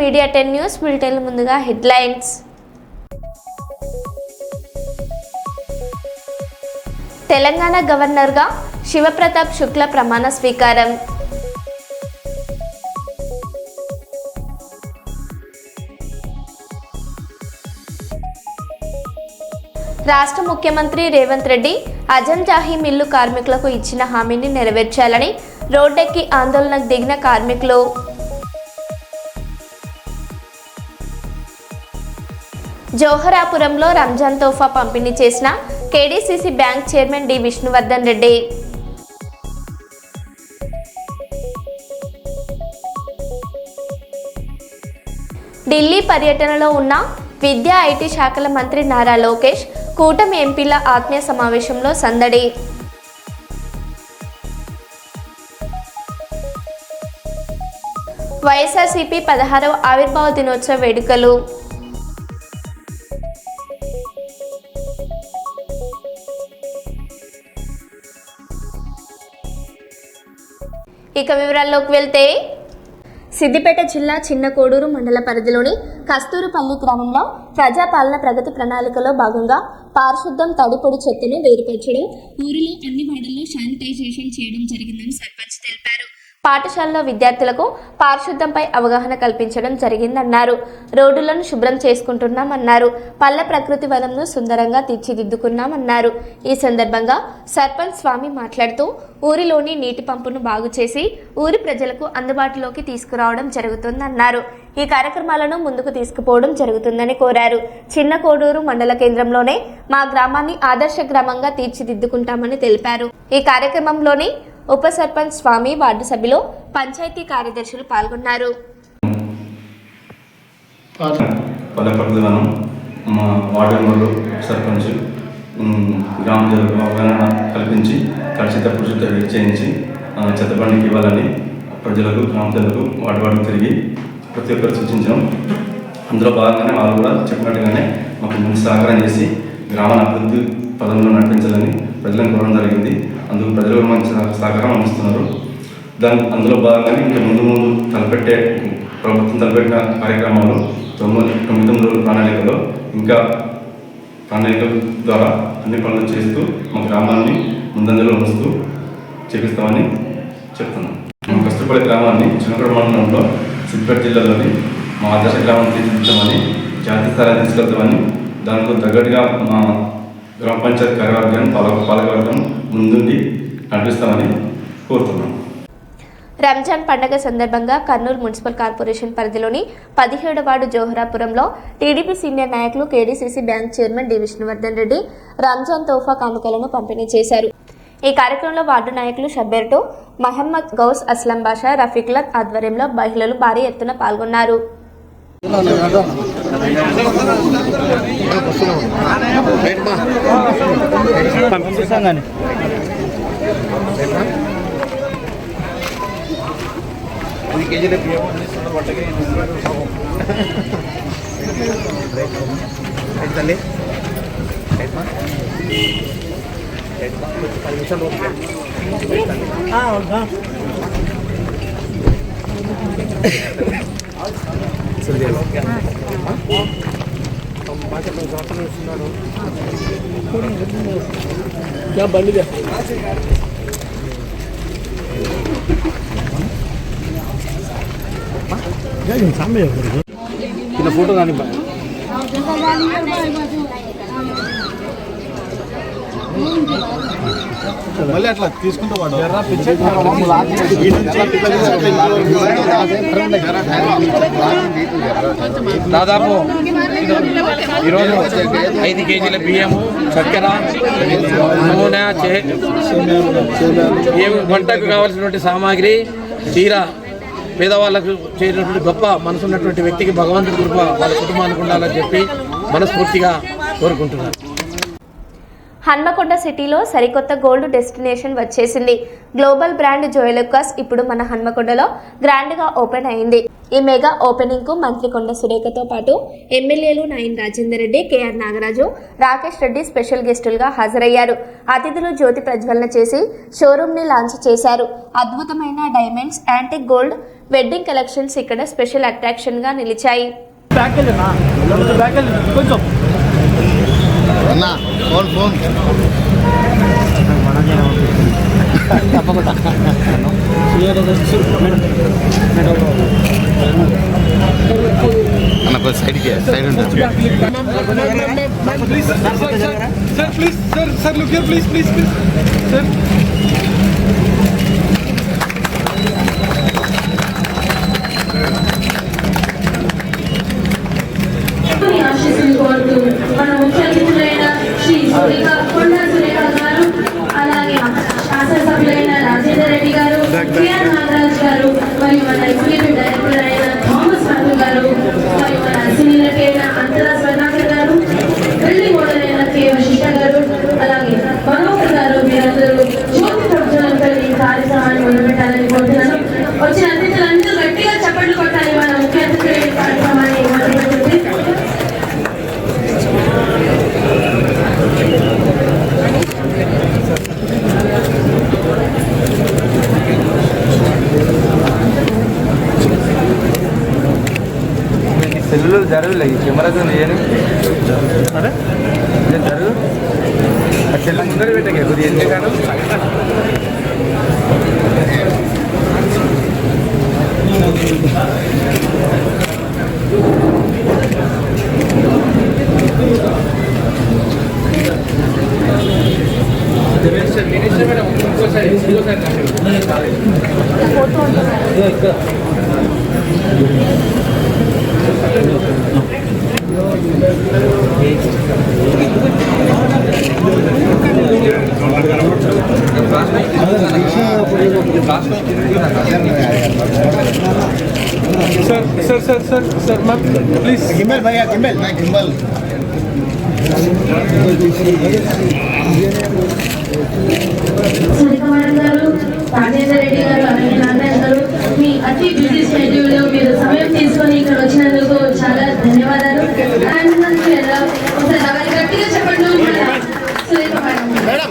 Media 10 news bulletin ముందుగా headlines. Telangana గవర్నర్గా శివప్రతాప్ శుక్లా ప్రమాణ స్వీకారం. రాష్ట్ర ముఖ్యమంత్రి రేవంత్ రెడ్డి అజంజాహి మిల్లు కార్మికులకు ఇచ్చిన హామీని నెరవేర్చాలని రోడ్డెక్కి ఆందోళనకు దిగిన కార్మికులు. జోహరాపురంలో రంజాన్ తోఫా పంపిణీ చేసిన KDCC bank chairman D Vishnuvardhan Reddy. Delhi పర్యటనలో ఉన్న విద్యా ఐటీ శాఖల మంత్రి నారా లోకేష్ కూటమి ఎంపీల ఆత్మీయ సమావేశంలో సందడి. వైఎస్ఆర్సీపీ 16వ ఆవిర్భావ దినోత్సవ వేడుకలు. ఇక వివరాల్లోకి వెళ్తే, సిద్దిపేట జిల్లా చిన్న కోడూరు మండల పరిధిలోని కస్తూరుపల్లి గ్రామంలో ప్రజాపాలన ప్రగతి ప్రణాళికలో భాగంగా పారిశుద్ధ్యం, తడిపొడి చెత్తను వేరుపరచడం, ఊరిలో అన్ని వార్డుల్లో శానిటైజేషన్ చేయడం జరిగిందని సర్పంచ్ తెలిపారు. పాఠశాలలో విద్యార్థులకు పారిశుద్ధ్యంపై అవగాహన కల్పించడం జరిగిందన్నారు. రోడ్డులను శుభ్రం చేసుకుంటున్నామన్నారు. పల్లె ప్రకృతి వనంను సుందరంగా తీర్చిదిద్దుకున్నామన్నారు. ఈ సందర్భంగా సర్పంచ్ స్వామి మాట్లాడుతూ ఊరిలోని నీటి పంపును బాగు చేసి ఊరి ప్రజలకు అందుబాటులోకి తీసుకురావడం జరుగుతుందన్నారు. ఈ కార్యక్రమాలను ముందుకు తీసుకుపోవడం జరుగుతుందని కోరారు. చిన్న కోడూరు మండల కేంద్రంలోనే మా గ్రామాన్ని ఆదర్శ గ్రామంగా తీర్చిదిద్దుకుంటామని తెలిపారు. ఈ కార్యక్రమంలోని ఉప సర్పంచ్ స్వామి, వార్డు సభ్యులు, పంచాయతీ కార్యదర్శులు పాల్గొన్నారు. గ్రామ ప్రజలకు అవగాహన కల్పించి చెత్తప్పుడు చేయించి చెత్తబండికి ఇవ్వాలని ప్రజలకు, గ్రామ ప్రజలకు వాటి తిరిగి ప్రతి ఒక్కరు సూచించడం. అందులో భాగంగానే వాళ్ళు కూడా చెప్పినట్టుగానే మాకు ముందు సహకారం చేసి గ్రామాన్ని అభివృద్ధి పదంలో నడిపించాలని ప్రజలను కోరడం జరిగింది. అందుకు ప్రజలు మంచి సహకారం అందిస్తున్నారు. అందులో భాగంగానే ఇంకా ముందు ప్రభుత్వం తలపెట్టిన కార్యక్రమాలు 9 రోజుల ప్రణాళికలో ఇంకా ప్రణాళికల ద్వారా అన్ని పనులు చేస్తూ మా గ్రామాన్ని ముందంజలో ఉంచుతూ చేపిస్తామని చెప్తున్నాం. మా కష్టపడే గ్రామాన్ని చిన్నకోడ మండలంలో సిద్దిపేట జిల్లాలోని మా ఆదర్శ గ్రామాన్ని తీర్చిదిద్దామని, జాతీయ స్థాయిలో తీసుకెళ్తామని, దానికి తగ్గట్టుగా మా గ్రామ పంచాయతీ కార్యవర్గం, పాలకవర్గం ముందుండి నడిపిస్తామని కోరుతున్నాం. రంజాన్ పండుగ సందర్భంగా కర్నూలు మున్సిపల్ కార్పొరేషన్ పరిధిలోని 17వ వార్డు జోహరాపురంలో టీడీపీ సీనియర్ నాయకులు, KDCC bank chairman D Vishnuvardhan Reddy Ramzan Tohfa కానుకలను పంపిణీ చేశారు. ఈ కార్యక్రమంలో వార్డు నాయకులు షబ్బేర్టు, మహమ్మద్ గౌస్, అస్లం బాషా, రఫీక్లత్ ఆధ్వర్యంలో మహిళలు భారీ ఎత్తున పాల్గొన్నారు. ఫోటో కానీ మళ్ళీ అట్లా తీసుకుంటూ దాదాపు ఈరోజు 5 కేజీల బియ్యము, చక్కెర, నూనె, వంటకు కావాల్సినటువంటి సామాగ్రి తీరా పేదవాళ్ళకు చేసినటువంటి గొప్ప మనసు ఉన్నటువంటి వ్యక్తికి భగవంతుడి కృప వాళ్ళ కుటుంబానికి ఉండాలని చెప్పి మనస్ఫూర్తిగా కోరుకుంటున్నారు. హన్మకొండ సిటీలో సరికొత్త గోల్డ్ డెస్టినేషన్ వచ్చేసింది. గ్లోబల్ బ్రాండ్ జోయలుకాస్ ఇప్పుడు మన హన్మకొండలో గ్రాండ్గా ఓపెన్ అయింది. ఈ మెగా ఓపెనింగ్కు మంత్రి కొండ సురేఖతో పాటు ఎమ్మెల్యేలు నయన్ రాజేందర్ రెడ్డి, కేఆర్ నాగరాజు, రాకేష్ రెడ్డి స్పెషల్ గెస్టులుగా హాజరయ్యారు. అతిథులు జ్యోతి ప్రజ్వలన చేసి షోరూమ్ని లాంచ్ చేశారు. అద్భుతమైన diamonds, antique gold, wedding collections ఇక్కడ స్పెషల్ అట్రాక్షన్గా నిలిచాయి. సైడ్ ఉంటుంది sir look here please sir. ఆశీస్సులు కోరుతూ మన ముఖ్య అతిథులైన శ్రీ కొండ సురేఖ గారు, అలాగే శాసనసభ్యులైన రాజేందర్ రెడ్డి గారు, కేఆర్ నాగరాజ్ గారు, మరియు మన ఎగ్జిక్యూటివ్ డైరెక్టర్ అయిన థామస్ మధు గారు, మరియు మన సినీ నటి అయిన అంతరా స్వర్ణాకర్ గారు, పెళ్లి మోడల్ అయిన కె వశిష్ఠ గారు, అలాగే మనోహర్ గారు, మీరందరూ జ్యోతి ప్రజ్వలనతో ఈ కార్యక్రమాన్ని మొదలుపెట్టాలని కోరుతున్నాను. వచ్చిన అతిథులందరూ గట్టిగా చప్పట్లు కొట్టాలి. మన ముఖ్య అతిథులు ఈ కార్యక్రమాన్ని మొదలుపెట్టింది. సెల్లులో జరగలేదు కెమెరాతో చేయని అరే జరుగు సెల్ ముందర పెట్టక కొద్దిగా ఎందుకను మేడం ఇంకోసారి सर मैम प्लीज गिम्बल भैया गिम्बल సురేఖ మేడం గారు, రాజేందర్ రెడ్డి గారు, అలాగే నాగరాజ్ గారు, మీ అతి బిజీ షెడ్యూల్ లో మీరు సమయం తీసుకొని ఇక్కడ వచ్చినందుకు చాలా ధన్యవాదాలు. ఒకసారి అవన్నీ గట్టిగా చెప్పండి. సురేఖ మేడం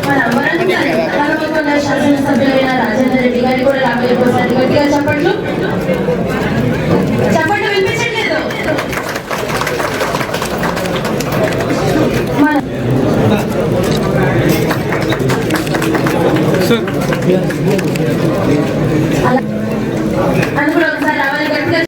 మన వరంగల్ హనుమకొండ శాసనసభ్యులైన రాజేందర్ రెడ్డి గారి కూడా రాబోయే ఒకసారి గట్టిగా చెప్పండి. చెప్పండి, వినిపించట్లేదు. అని కూడా ఒకసారి రావాలి గట్టిగా.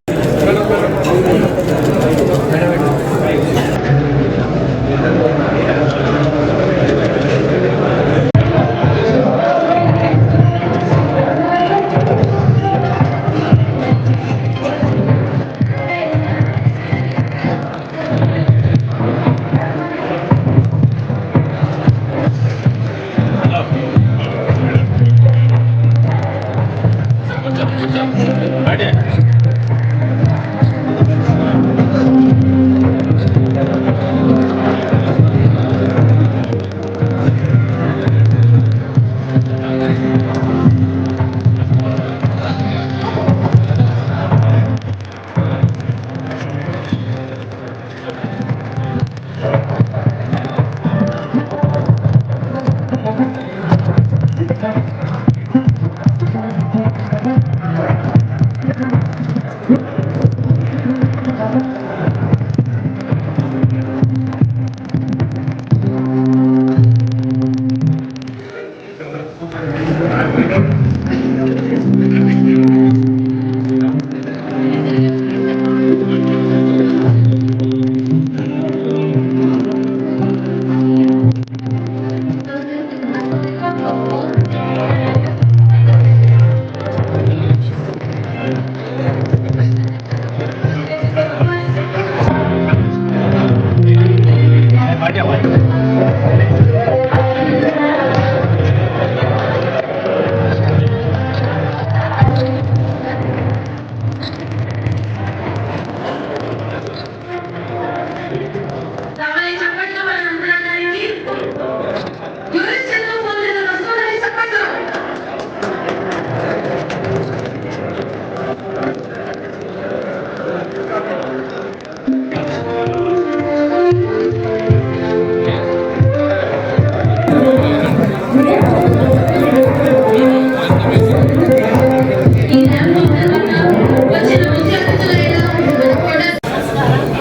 వచ్చిన ముఖ్య అతిథులైన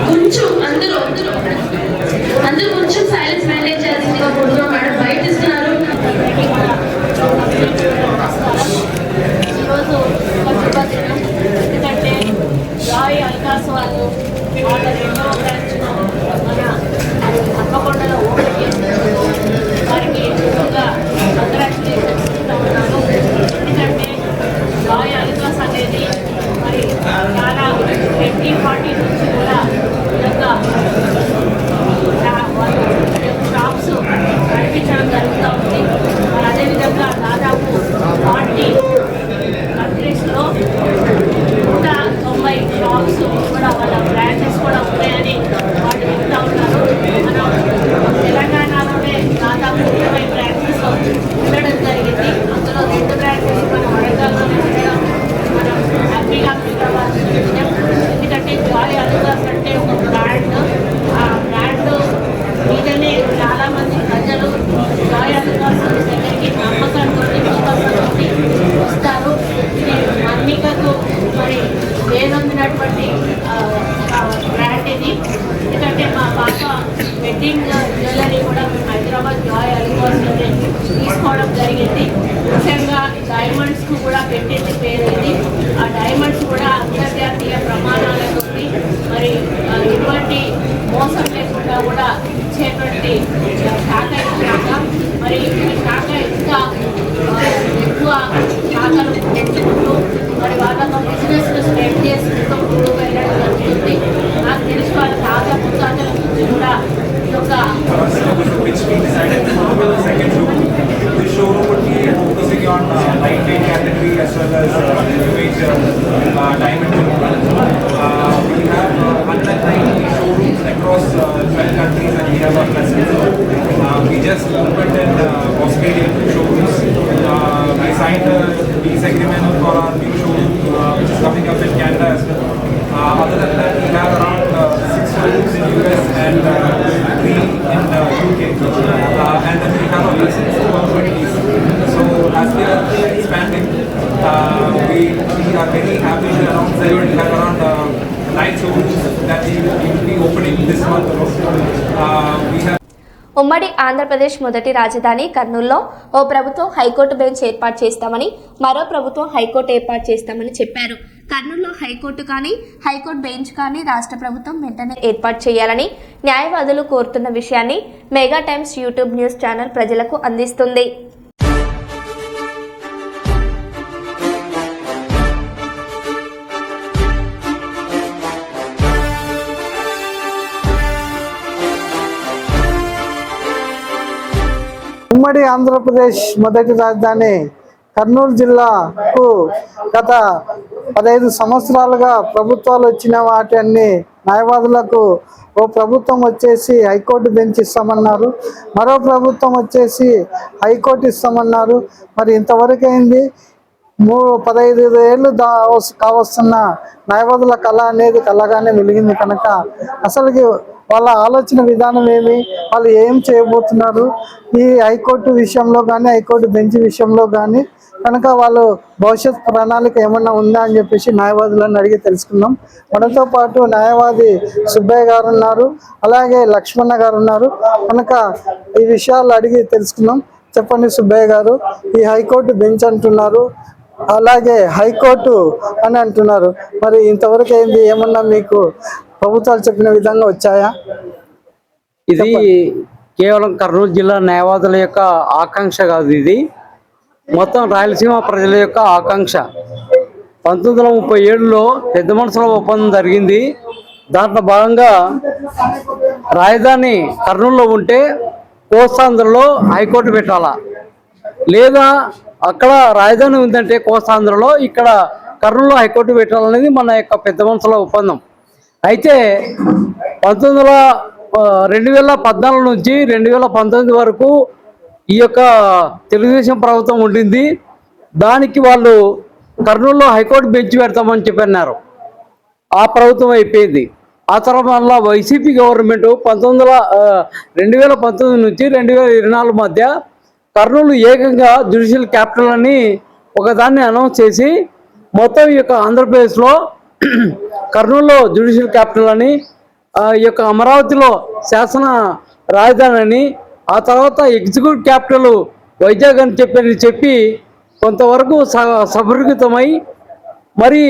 కొంచెం అందరూ కొంచెం సైలెన్స్ మెయింటైన్ చేయాల్సిందిగా కోరుతున్నాం. మేడం బయట ఇస్తున్నారు. ఈరోజు శుభదినం. ఎందుకంటే జాయ్ అల్కాస్ వాళ్ళు వాళ్ళ రెండవ బ్రాంచ్ను మన హన్మకొండలో ఓపెన్ చేసినందుకు వారికి ముందుగా కంగ్రాచులేషన్స్ ఇస్తూ ఉన్నాను. ఎందుకంటే జాయ్ అల్కాస్ అనేది మరి చాలా 2040 నుంచి కూడా ఈ యొక్క వాళ్ళు షాప్స్ నడిపించడం జరుగుతూ ఉంది. మరి అదేవిధంగా దాదాపు 40 కంట్రీస్లో 190 షాప్స్ కూడా వాళ్ళ బ్రాంచెస్ కూడా ఉన్నాయని వాళ్ళు చెప్తా ఉన్నారు. మనం తెలంగాణలోనే దాదాపు 20 బ్రాంచెస్ ఉండడం జరిగింది. అందులో 2 బ్రాంచెస్ మనం వరంగల్లోనే ఉండడం మనం హ్యాపీగా ఫీల్ అవ్వాల్సిన విషయం. ఎందుకంటే జాయ్ అల్కాస్ అంటే ఒక బ్రాండ్. ఆ బ్రాండ్ మీదనే చాలామంది ప్రజలు జాయ్ అల్కాస్ దగ్గరికి నమ్మకంతో విశ్వాసంతో వస్తారు. ఇది మన్నికకు మరి వేరొందినటువంటి బ్రాండ్ ఇది. ఎందుకంటే మా పాప వెడ్డింగ్ జ్యువెలరీ కూడా మేము హైదరాబాద్ జాయ్ అల్కాస్లోనే తీసుకోవడం జరిగింది. ముఖ్యంగా డైమండ్స్కు కూడా పెట్టింది పేరు ఇది. ఆ డైమండ్స్ కూడా అంతర్జాతీయ ప్రమాణాలతో మరి ఎటువంటి మోసం లేకుండా కూడా ఇచ్చేటువంటి శాఖ ఇచ్చాక మరి ఈ శాఖ ఇంకా ఎక్కువ శాఖలు పెంచుకుంటూ మరి వాళ్ళతో బిజినెస్ స్ప్రెడ్ చేసుకుంటూ ముందుకు వెళ్ళడం జరుగుతుంది. నాకు తెలిసి వాళ్ళ తాజా పుస్తకాల నుంచి కూడా ఈ యొక్క This showroom would be focusing on lightweight category as well as heavyweight diamond jewelry. We have 190 showrooms across 12 countries and we have our presence. We just opened in Australia 2 showrooms. We signed a lease agreement for our new showroom which is coming up in Canada as well. Other than that, we have around 6 showrooms in US and 3 in UK. And then we have a presence in 120s. So as we are expanding, we are very happy that around we have around 9 showrooms that we will be opening this month. We have ఉమ్మడి ఆంధ్రప్రదేశ్ మొదటి రాజధాని కర్నూలులో ఓ ప్రభుత్వం high court bench ఏర్పాటు చేస్తామని, మరో ప్రభుత్వం high court ఏర్పాటు చేస్తామని చెప్పారు. కర్నూలులో హైకోర్టు కానీ హైకోర్టు బెంచ్ కానీ రాష్ట్ర ప్రభుత్వం వెంటనే ఏర్పాటు చేయాలని న్యాయవాదులు కోరుతున్న విషయాన్ని mega times YouTube news channel ప్రజలకు అందిస్తుంది. ఉమ్మడి ఆంధ్రప్రదేశ్ మొదటి రాజధాని కర్నూలు జిల్లాకు గత 15 సంవత్సరాలుగా ప్రభుత్వాలు వచ్చిన వాటిని న్యాయవాదులకు ఓ ప్రభుత్వం వచ్చేసి హైకోర్టు బెంచ్ ఇస్తామన్నారు, మరో ప్రభుత్వం వచ్చేసి హైకోర్టు ఇస్తామన్నారు. మరి ఇంతవరకు అయింది 15 ఏళ్ళు కావస్తున్న న్యాయవాదుల కళ అనేది కళగానే వెలిగింది కనుక అసలుకి వాళ్ళ ఆలోచన విధానం ఏమి, వాళ్ళు ఏం చేయబోతున్నారు ఈ హైకోర్టు విషయంలో కానీ హైకోర్టు బెంచ్ విషయంలో కానీ కనుక వాళ్ళు భవిష్యత్ ప్రణాళిక ఏమన్నా ఉందా అని చెప్పేసి న్యాయవాదులను అడిగి తెలుసుకుందాం. మనతో పాటు న్యాయవాది సుబ్బయ్య గారు ఉన్నారు, అలాగే లక్ష్మణ గారు ఉన్నారు. కనుక ఈ విషయాలు అడిగి తెలుసుకుందాం. చెప్పండి సుబ్బయ్య గారు, ఈ హైకోర్టు బెంచ్ అంటున్నారు, అలాగే హైకోర్టు అని అంటున్నారు, మరి ఇంతవరకు ఏంది, ఏమన్నా మీకు ప్రభుత్వాలు చెప్పిన విధంగా వచ్చాయా? ఇది కేవలం కర్నూలు జిల్లా న్యాయవాదుల యొక్క ఆకాంక్ష కాదు, ఇది మొత్తం రాయలసీమ ప్రజల యొక్క ఆకాంక్ష. 1937లో పెద్ద మనుషుల ఒప్పందం జరిగింది. దాంట్లో భాగంగా రాజధాని కర్నూలులో ఉంటే కోస్తాంధ్రలో హైకోర్టు పెట్టాలా, లేదా అక్కడ రాజధాని ఉందంటే కోస్తాంధ్రలో ఇక్కడ కర్నూలులో హైకోర్టు పెట్టాలనేది మన యొక్క పెద్ద మనుషుల ఒప్పందం. అయితే 2014 నుంచి 2019 వరకు ఈ యొక్క తెలుగుదేశం ప్రభుత్వం ఉండింది. దానికి వాళ్ళు కర్నూలులో హైకోర్టు బెంచ్ పెడతామని చెప్పన్నారు. ఆ ప్రభుత్వం అయిపోయింది. ఆ తర్వాత మళ్ళీ వైసీపీ గవర్నమెంట్ 2019 నుంచి 2024 మధ్య కర్నూలు ఏకంగా జ్యుడిషియల్ క్యాపిటల్ అని ఒకదాన్ని అనౌన్స్ చేసి మొత్తం ఈ యొక్క ఆంధ్రప్రదేశ్లో కర్నూలులో జ్యుడిషియల్ క్యాపిటల్ అని, ఈ యొక్క అమరావతిలో శాసన రాజధాని అని, ఆ తర్వాత ఎగ్జిక్యూటివ్ క్యాపిటల్ వైజాగ్ అని చెప్పి కొంతవరకు సఫలీకృతమై మరి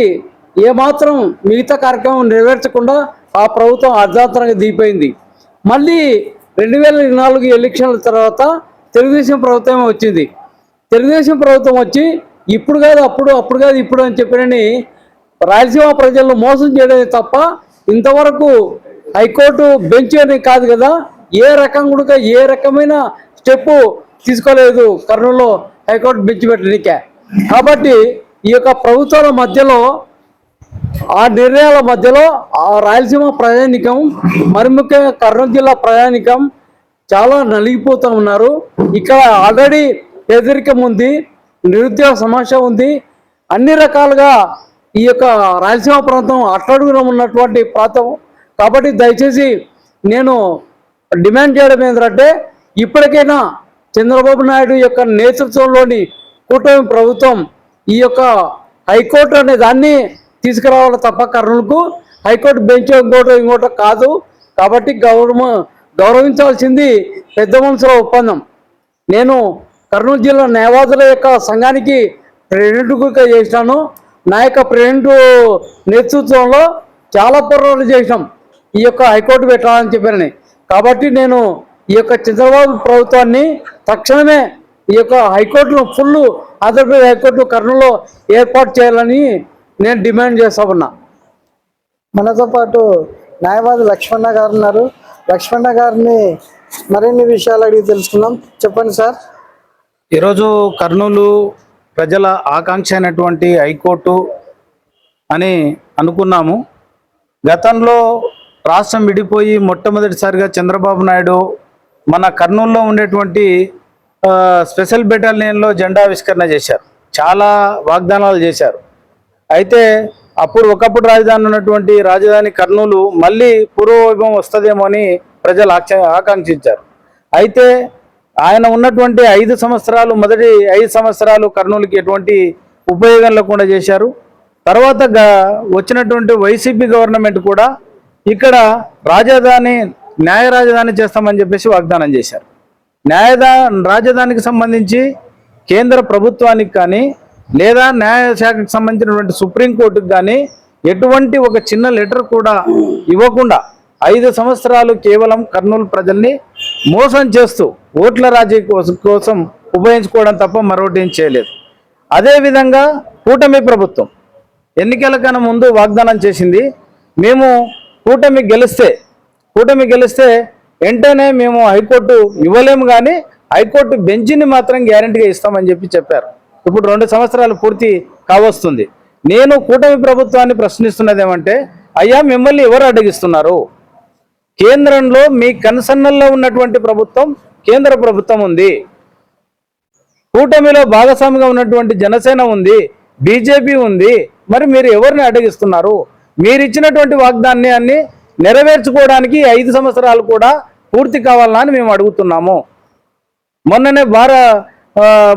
ఏమాత్రం మిగతా కార్యక్రమం నెరవేర్చకుండా ఆ ప్రభుత్వం అర్ధాంతరంగా దిగిపోయింది. మళ్ళీ 2024 ఎలక్షన్ల తర్వాత తెలుగుదేశం ప్రభుత్వం వచ్చింది. తెలుగుదేశం ప్రభుత్వం వచ్చి ఇప్పుడు కాదు అప్పుడు కాదు ఇప్పుడు అని చెప్పినని రాయలసీమ ప్రజలను మోసం చేయడమే తప్ప ఇంతవరకు హైకోర్టు బెంచ్ అని కాదు కదా, ఏ రకమైన స్టెప్ తీసుకోలేదు కర్నూలులో హైకోర్టు బెంచ్ పెట్టడానికే. కాబట్టి ఈ యొక్క ప్రభుత్వాల మధ్యలో, ఆ నిర్ణయాల మధ్యలో ఆ రాయలసీమ ప్రజానికం, మరి ముఖ్యంగా కర్నూలు జిల్లా ప్రజానికం చాలా నలిగిపోతూ ఉన్నారు. ఇక్కడ ఆల్రెడీ పేదరికం ఉంది, నిరుద్యోగ సమస్య ఉంది, అన్ని రకాలుగా ఈ యొక్క రాయలసీమ ప్రాంతం అట్టడుగున ఉన్నటువంటి ప్రాంతం. కాబట్టి దయచేసి నేను డిమాండ్ చేయడం ఏంటంటే, ఇప్పటికైనా చంద్రబాబు నాయుడు యొక్క నేతృత్వంలోని కూటమి ప్రభుత్వం ఈ యొక్క హైకోర్టు అనే దాన్ని తీసుకురావాలి తప్ప కర్నూలుకు హైకోర్టు బెంచ్ ఇంకోటో కాదు. కాబట్టి గౌరవించాల్సింది పెద్ద మనుషుల ఒప్పందం. నేను కర్నూలు జిల్లా న్యాయవాదుల యొక్క సంఘానికి ప్రెసిడెంట్గా చేసినాను. నా యొక్క ప్రెసిడెంట్ నేతృత్వంలో చాలా పోరాటాలు చేసినాం ఈ యొక్క హైకోర్టు పెట్టాలని చెప్పారని. కాబట్టి నేను ఈ యొక్క చంద్రబాబు ప్రభుత్వాన్ని తక్షణమే ఈ యొక్క హైకోర్టును ఫుల్ ఆంధ్రప్రదేశ్ హైకోర్టు కర్నూలులో ఏర్పాటు చేయాలని నేను డిమాండ్ చేస్తా ఉన్నా. మనతో పాటు న్యాయవాది లక్ష్మణ గారు ఉన్నారు. లక్ష్మణ గారిని మరిన్ని విషయాలు అడిగి తెలుసుకుందాం. చెప్పండి సార్. ఈరోజు కర్నూలు ప్రజల ఆకాంక్ష అయినటువంటి హైకోర్టు అని అనుకున్నాము. గతంలో రాష్ట్రం విడిపోయి మొట్టమొదటిసారిగా చంద్రబాబు నాయుడు మన కర్నూలులో ఉండేటువంటి స్పెషల్ బెటాలియన్లో జెండావిష్కరణ చేశారు. చాలా వాగ్దానాలు చేశారు. అయితే ఒకప్పుడు రాజధాని ఉన్నటువంటి రాజధాని కర్నూలు మళ్ళీ పూర్వవైభవం వస్తుందేమో అని ప్రజలు ఆకాంక్షించారు. అయితే ఆయన ఉన్నటువంటి 5 సంవత్సరాలు, మొదటి 5 సంవత్సరాలు కర్నూలుకి ఎటువంటి ఉపయోగం లేకుండా చేశారు. తర్వాత వచ్చినటువంటి వైసీపీ గవర్నమెంట్ కూడా ఇక్కడ న్యాయ రాజధాని చేస్తామని చెప్పేసి వాగ్దానం చేశారు. రాజధానికి సంబంధించి కేంద్ర ప్రభుత్వానికి కానీ లేదా న్యాయశాఖకు సంబంధించినటువంటి సుప్రీంకోర్టుకు కానీ ఎటువంటి ఒక చిన్న లెటర్ కూడా ఇవ్వకుండా 5 సంవత్సరాలు కేవలం కర్నూలు ప్రజల్ని మోసం చేస్తూ ఓట్ల రాజకీయ కోసం ఉపయోగించుకోవడం తప్ప మరొకటి ఏం చేయలేదు. అదేవిధంగా కూటమి ప్రభుత్వం ఎన్నికల కన్నా ముందు వాగ్దానం చేసింది, మేము కూటమి గెలిస్తే వెంటనే మేము హైకోర్టు ఇవ్వలేము కానీ హైకోర్టు బెంచ్ని మాత్రం గ్యారెంటీగా ఇస్తామని చెప్పారు. ఇప్పుడు 2 సంవత్సరాలు పూర్తి కావస్తుంది. నేను కూటమి ప్రభుత్వాన్ని ప్రశ్నిస్తున్నది ఏమంటే, అయ్యా మిమ్మల్ని ఎవరు అడ్డగిస్తున్నారు? కేంద్రంలో మీ కన్సర్నల్లో ఉన్నటువంటి ప్రభుత్వం కేంద్ర ప్రభుత్వం ఉంది, కూటమిలో భాగస్వామిగా ఉన్నటువంటి జనసేన ఉంది, బీజేపీ ఉంది. మరి మీరు ఎవరిని అడ్డగిస్తున్నారు? మీరు ఇచ్చినటువంటి వాగ్దానాన్ని నెరవేర్చుకోవడానికి 5 సంవత్సరాలు కూడా పూర్తి కావాలని మేము అడుగుతున్నాము. మొన్ననే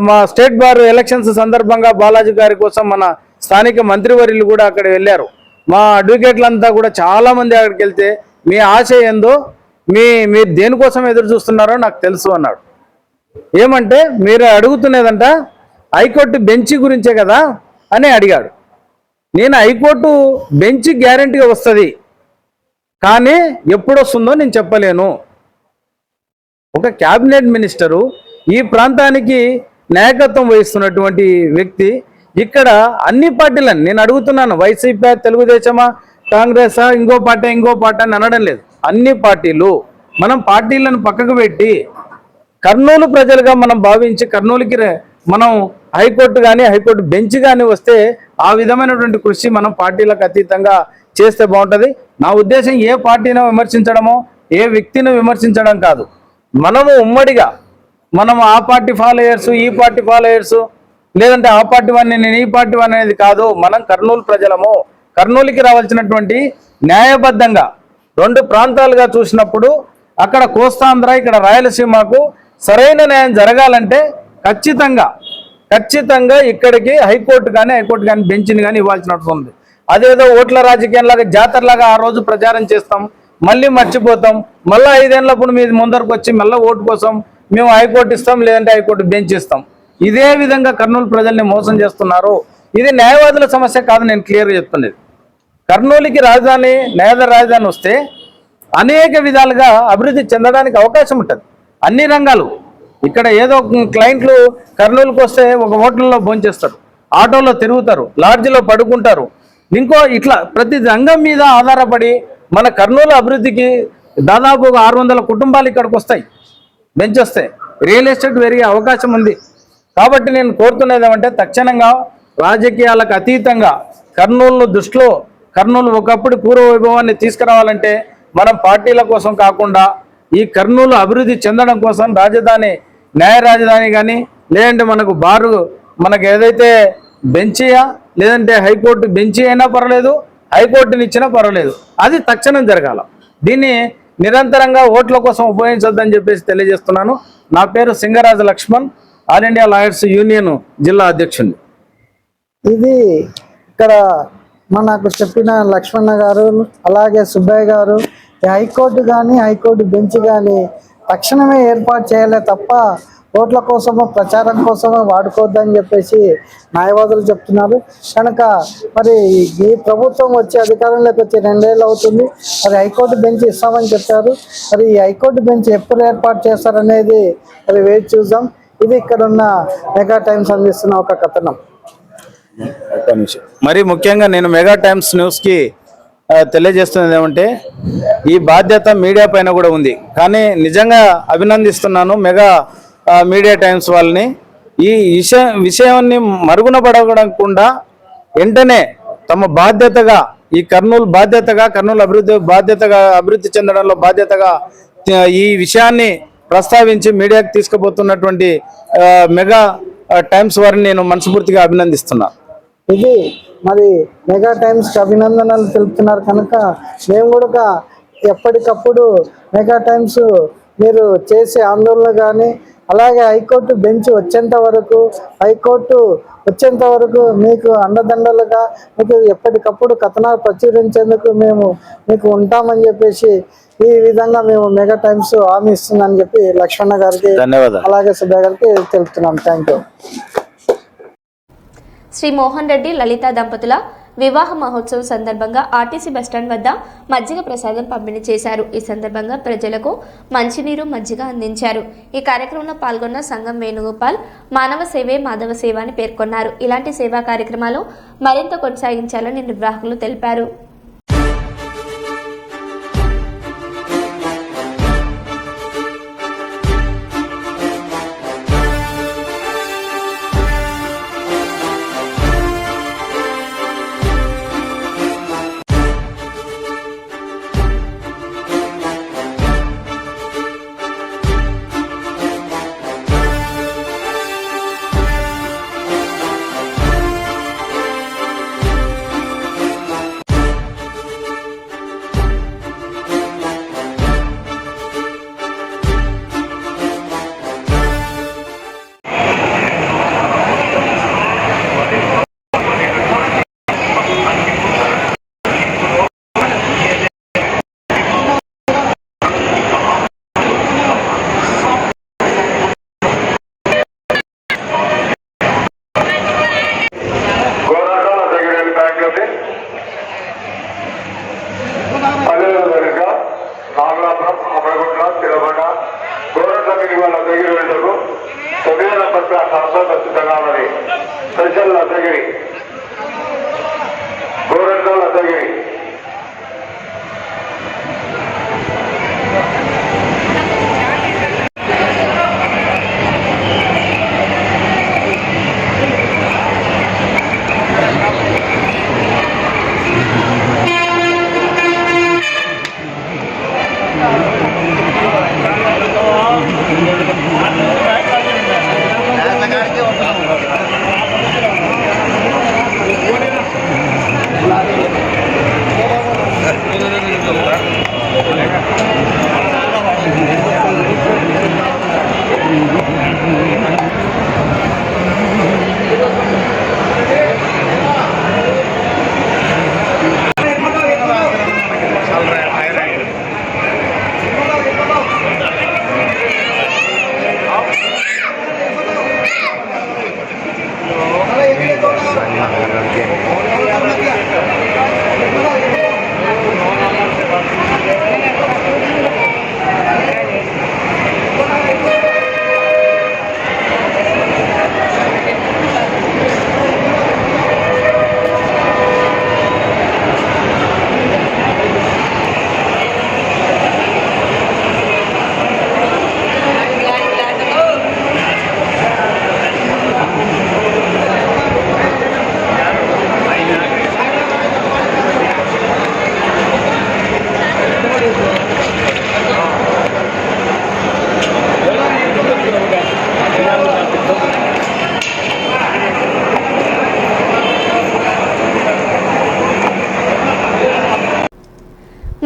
మా స్టేట్ బార్ ఎలక్షన్స్ సందర్భంగా బాలాజీ గారి కోసం మన స్థానిక మంత్రివర్యులు కూడా అక్కడ వెళ్ళారు. మా అడ్వకేట్లంతా కూడా చాలామంది అక్కడికి వెళ్తే మీ ఆశ ఏందో, మీరు దేనికోసం ఎదురు చూస్తున్నారో నాకు తెలుసు అన్నాడు. ఏమంటే మీరు అడుగుతున్నదంట హైకోర్టు బెంచ్ గురించే కదా అని అడిగాడు. నేను హైకోర్టు బెంచ్ గ్యారెంటీగా వస్తుంది కానీ ఎప్పుడు వస్తుందో నేను చెప్పలేను. ఒక క్యాబినెట్ మినిస్టరు, ఈ ప్రాంతానికి నాయకత్వం వహిస్తున్నటువంటి వ్యక్తి ఇక్కడ అన్ని పార్టీలను నేను అడుగుతున్నాను, వైసీపీ, తెలుగుదేశమా, కాంగ్రెసా, ఇంకో పార్టీ అని అనడం లేదు. అన్ని పార్టీలు, మనం పార్టీలను పక్కకు పెట్టి కర్నూలు ప్రజలుగా మనం భావించి కర్నూలుకి మనం హైకోర్టు కానీ హైకోర్టు బెంచ్ కానీ వస్తే ఆ విధమైనటువంటి కృషి మనం పార్టీలకు అతీతంగా చేస్తే బాగుంటుంది. నా ఉద్దేశం ఏ పార్టీని విమర్శించడమో ఏ వ్యక్తిని విమర్శించడం కాదు. మనము ఉమ్మడిగా ఆ పార్టీ ఫాలోయర్స్, ఈ పార్టీ ఫాలోయర్స్, లేదంటే ఆ పార్టీ వాడిని నేను ఈ పార్టీ వాడిని అనేది కాదు. మనం కర్నూలు ప్రజలము. కర్నూలుకి రావాల్సినటువంటి న్యాయబద్ధంగా 2 ప్రాంతాలుగా చూసినప్పుడు అక్కడ కోస్తాంధ్ర, ఇక్కడ రాయలసీమకు సరైన న్యాయం జరగాలంటే ఖచ్చితంగా ఖచ్చితంగా ఇక్కడికి హైకోర్టు కానీ బెంచ్ని కానీ ఇవ్వాల్సిన అవసరం ఉంది. అదేదో ఓట్ల రాజకీయంలాగా జాతరలాగా ఆ రోజు ప్రచారం చేస్తాం, మళ్ళీ మర్చిపోతాం, మళ్ళీ 5 ఏళ్ళప్పుడు మీద ముందరకు వచ్చి మళ్ళీ ఓటు కోసం మేము హైకోర్టు ఇస్తాం, లేదంటే హైకోర్టు బెంచ్ ఇస్తాం. ఇదే విధంగా కర్నూలు ప్రజల్ని మోసం చేస్తున్నారు. ఇది న్యాయవాదుల సమస్య కాదు, నేను క్లియర్గా చెప్తున్నది. కర్నూలుకి రాజధాని, న్యాయ రాజధాని వస్తే అనేక విధాలుగా అభివృద్ధి చెందడానికి అవకాశం ఉంటుంది. అన్ని రంగాలు ఇక్కడ ఏదో క్లయింట్లు కర్నూలుకి వస్తే ఒక హోటల్లో భోంచేస్తారు, ఆటోలో తిరుగుతారు, లాడ్జిలో పడుకుంటారు, ఇంకో ఇట్లా ప్రతి రంగం మీద ఆధారపడి మన కర్నూలు అభివృద్ధికి దాదాపు 600 కుటుంబాలు ఇక్కడికి వస్తాయి. బెంచ్ వస్తే రియల్ ఎస్టేట్ పెరిగే అవకాశం ఉంది. కాబట్టి నేను కోరుతున్నది ఏమంటే తక్షణంగా రాజకీయాలకు అతీతంగా కర్నూలును దృష్టిలో కర్నూలు ఒకప్పుడు పూర్వ వైభవాన్ని తీసుకురావాలంటే మనం పార్టీల కోసం కాకుండా ఈ కర్నూలు అభివృద్ధి చెందడం కోసం రాజధాని, న్యాయ రాజధాని కానీ లేదంటే మనకు ఏదైతే బెంచియా లేదంటే హైకోర్టు బెంచి అయినా పర్వాలేదు, హైకోర్టుని ఇచ్చినా పర్వాలేదు, అది తక్షణం జరగాల. దీన్ని నిరంతరంగా ఓట్ల కోసం ఉపయోగించొద్దని చెప్పేసి తెలియజేస్తున్నాను. నా పేరు Singaraju Lakshman, all India lawyers union జిల్లా అధ్యక్షుడిని. ఇది ఇక్కడ మనకు చెప్పిన లక్ష్మణ గారు అలాగే సుబ్బయ్య గారు హైకోర్టు కానీ హైకోర్టు బెంచ్ కానీ తక్షణమే ఏర్పాటు చేయాలి తప్ప ఓట్ల కోసమో ప్రచారం కోసమో వాడుకోవద్దని చెప్పేసి న్యాయవాదులు చెప్తున్నారు. కనుక మరి ఈ ప్రభుత్వం వచ్చి అధికారంలోకి వచ్చి 2 ఏళ్ళు అవుతుంది. మరి హైకోర్టు బెంచ్ ఇస్తామని చెప్పారు. మరి ఈ హైకోర్టు బెంచ్ ఎప్పుడు ఏర్పాటు చేస్తారనేది మరి వేచి చూద్దాం. ఇది ఇక్కడ ఉన్న మెగా టైమ్స్ అందిస్తున్న ఒక కథనం. మరి ముఖ్యంగా నేను మెగా టైమ్స్ న్యూస్కి తెలియజేస్తున్నది ఏమంటే ఈ బాధ్యత మీడియా పైన కూడా ఉంది. కానీ నిజంగా అభినందిస్తున్నాను మెగా మీడియా టైమ్స్ వాళ్ళని. ఈ విషయాన్ని మరుగున పడకుండా వెంటనే తమ బాధ్యతగా ఈ కర్నూలు అభివృద్ధి చెందడంలో బాధ్యతగా ఈ విషయాన్ని ప్రస్తావించి మీడియాకి తీసుకుపోతున్నటువంటి మెగా టైమ్స్ వారిని నేను మనస్ఫూర్తిగా అభినందిస్తున్నా. ఇది మరి మెగా టైమ్స్కి అభినందనలు తెలుపుతున్నారు. కనుక మేము కూడా ఎప్పటికప్పుడు మెగా టైమ్స్ మీరు చేసే ఆందోళన కానీ అలాగే హైకోర్టు బెంచ్ వచ్చేంత వరకు మీకు అండదండలుగా మీకు ఎప్పటికప్పుడు కథనాలు ప్రచురించేందుకు మేము మీకు ఉంటామని చెప్పేసి ఈ విధంగా మేము మెగా టైమ్స్ హామీ ఇస్తుందని చెప్పి లక్ష్మణ గారికి ధన్యవాదాలు, అలాగే సుబ్బయ్య గారికి తెలుపుతున్నాం. Thank you. శ్రీ మోహన్ రెడ్డి లలిత దంపతుల వివాహ మహోత్సవం సందర్భంగా ఆర్టీసీ బస్టాండ్ వద్ద మజ్జిగ ప్రసాదం పంపిణీ చేశారు. ఈ సందర్భంగా ప్రజలకు మంచినీరు, మజ్జిగ అందించారు. ఈ కార్యక్రమంలో పాల్గొన్న సంఘం వేణుగోపాల్ మానవ సేవే మాధవ సేవ అని పేర్కొన్నారు. ఇలాంటి సేవా కార్యక్రమాలు మరింత కొనసాగించాలని నిర్వాహకులు తెలిపారు.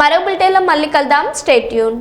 మరో బులెటిన్లో మళ్ళీ కలుద్దాం. Stay tune.